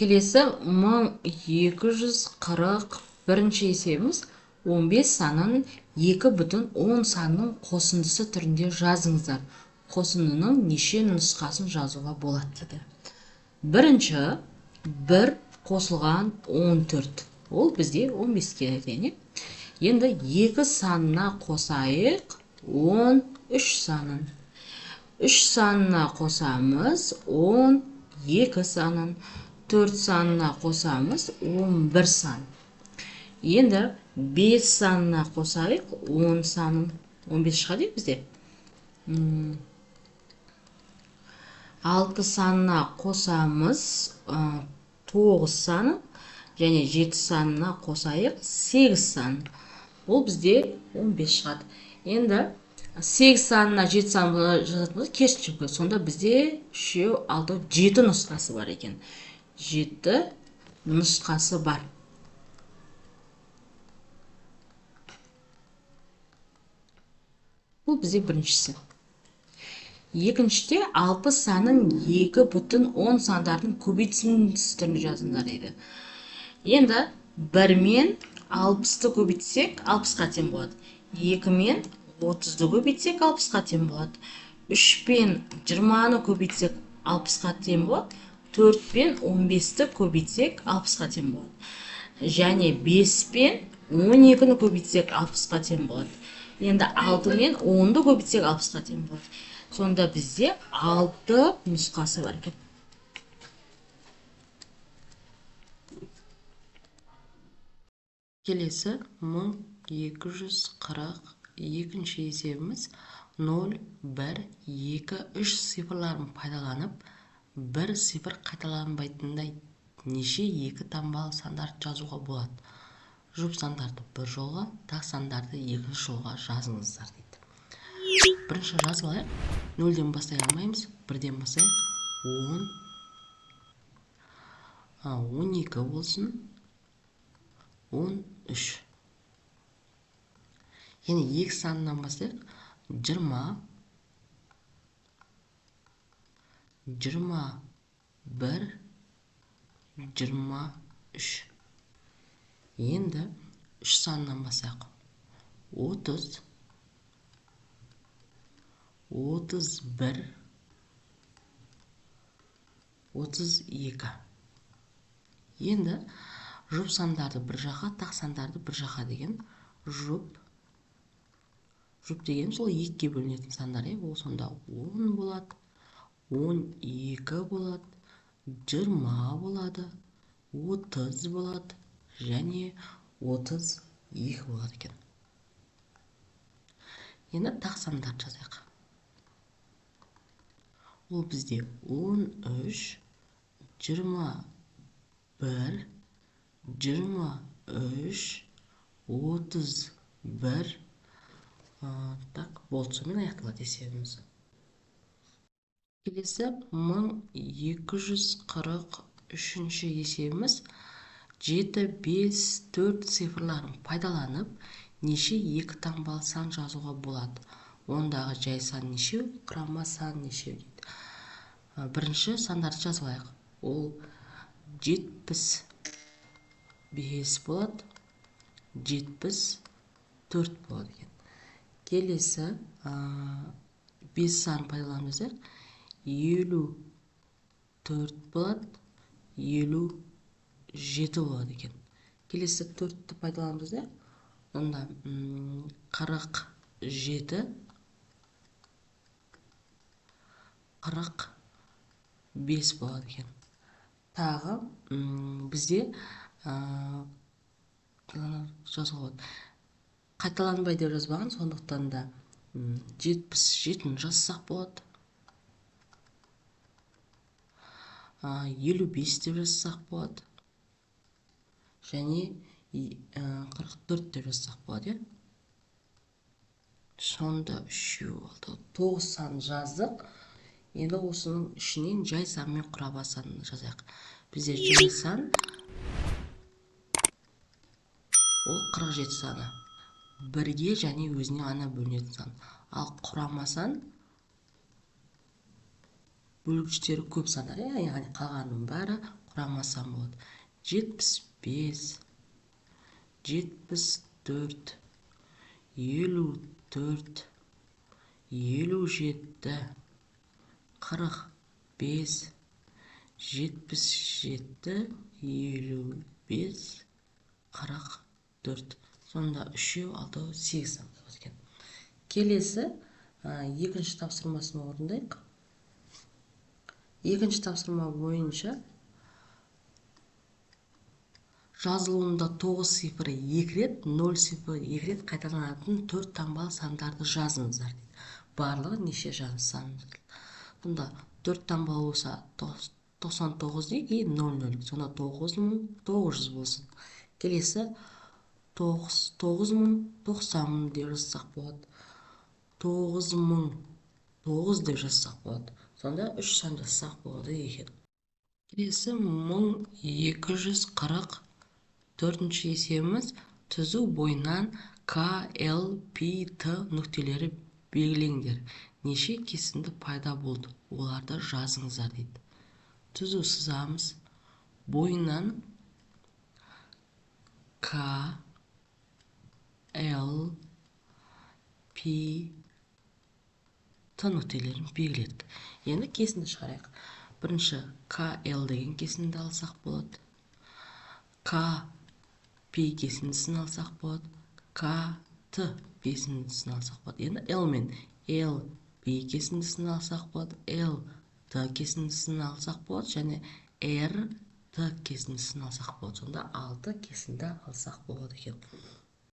Келесі 1241 есебіміз 15 санын 2,10 санның қосындысы түрінде жазыңыздар. Қосындының неше нұсқасын жазуға болады дейді. Бірінші 1 қосылған 14. Ол бізде 15 келеді. Енді 2 санына қосайық 13 санын. 3 санына қосамыз 12 санын. 4 санына қосамыз 11 сан. Енді 5 санына қосайық 10 санын. 15 шығады бізде. 6 санына қосамыз 9 санын. Және 7 санына қосайық 8 санын. Ол бізде 15 шығады. Енді 8 санына 7 санына жазатынымыз керісінше. Сонда бізде 3, 6, 7 нұсқасы бар екен. 7 нұсқасы бар. Бұл бізде біріншісі. Екіншіде 60 санын 2,10 сандардың көбейтіндісі түрінде жазыңдар дейді. Енді 1 мен 60-ты көбейтсек 60-қа тең болады. 2 мен 30-ды көбейтсек 60-қа тең болады. 3 пен 20-ны көбейтсек 60-қа тең болады. 4 пен 15-ті көбейтсек 60-қа тең болады. Және 5 пен 12-ні көбейтсек 60-қа тең болады. Енді 6 мен 10-ды көбейтсек 60-қа тең болады. Сонда бізде 6 нұсқасы бар екен. Келесі 1242 есебіміз 0, 1, 2, 3 цифрларын пайдаланып, бір цифр қайталанбайтындай неше екі таңбалы сандарды жазуға болады. Жұп сандарды бір жолға, тақ сандарды екінші жолға жазыңыздар дейді. Бірінші жазып алайық. 0-ден бастай алмаймыз. 1-ден басайық. 10, 12 болсын. 13. Енді 2 санынан бастайық. 20, 21, 23. Енді 3 санынан бастайық. 30, 31, 32. Енді жұп сандарды бір жаққа, тақ сандарды бір жаққа деген жұп деген сол 2-ге бөлінетін сандар. Ол сонда 10 болады, 12 болады, 20 болады, 30 болады, және 32 болады екен. Енді тақ сандарды жазайық. Ол бізде 13, 21, 23, 31. Так, болды, сонымен аяқталады есебіміз. Келесі 1243 есебіміз 7, 5, 4 цифрларын пайдаланып, неше екі таңбалы сан жазуға болады. Ондағы жай сан нешеу, құрама сан нешеу дейді. Бірінші сандарды жазып алайық. Ол 75 болады, 74 болады екен. Келесі 5 сан пайдаланымызда 54 болады, 57 болады екен. Келесі 4-ті пайдаланымызда онда 47, 45 болады екен. Тағы бізде жазуға болады. Қайталанбай деп жазбаған, сондықтан да 77-ні жазсақ болады. 55 деп жазсақ болады. Және 44 деп жазсақ болады. Сонда 3 болды. 9 сан жаздық. Енді осының ішінен жай сан мен құрама санын жазайық. Бізде жай сан ол 47 саны. Бірге және өзіне ғана бөлінетін сан. Ал құрама сан бөлгіштері көп сандар, яғни қалғанның бәрі құрамасам болады. 75, 74, 54, 57, 45, 77, 55, 44. Сонда 3, 6, 8 болады екен. Келесі екінші тапсырмасын орындайық. Екінші тапсырма бойынша жазылуында 9 цифры 2 рет, 0 цифры 2 рет қайталанатын 4 таңбалы сандарды жазыңыздар дейді. Барлығы неше сандар? Бұнда 4 таңбалы болса 99 дейік, 00. Сонда 9900 болсын. Келесі 9000, 90 деп жазсақ болады. 9009 деп жазсақ болады. Сонда 3 сан жазсақ болады екен. Келесі 1240 төртінші есебіміз түзу бойынан К, Л, П, Т нүктелері белгілеңдер. Неше кесінді пайда болды? Оларды жазыңыздар дейді. Түзу сызамыз. Бойынан К, Л, П, Т нүктелерін белгіледік. Енді кесінді шығарайық. Бірінші К, Л деген кесінді алсақ болады. К, П кесіндісін алсақ болады. К, Т кесіндісін алсақ болады. Енді Л мен Л, П кесіндісін алсақ болады. Л, Т кесіндісін алсақ болады. Және Р, Т кесіндісін алсақ болады. Сонда 6 кесінді алсақ болады екен.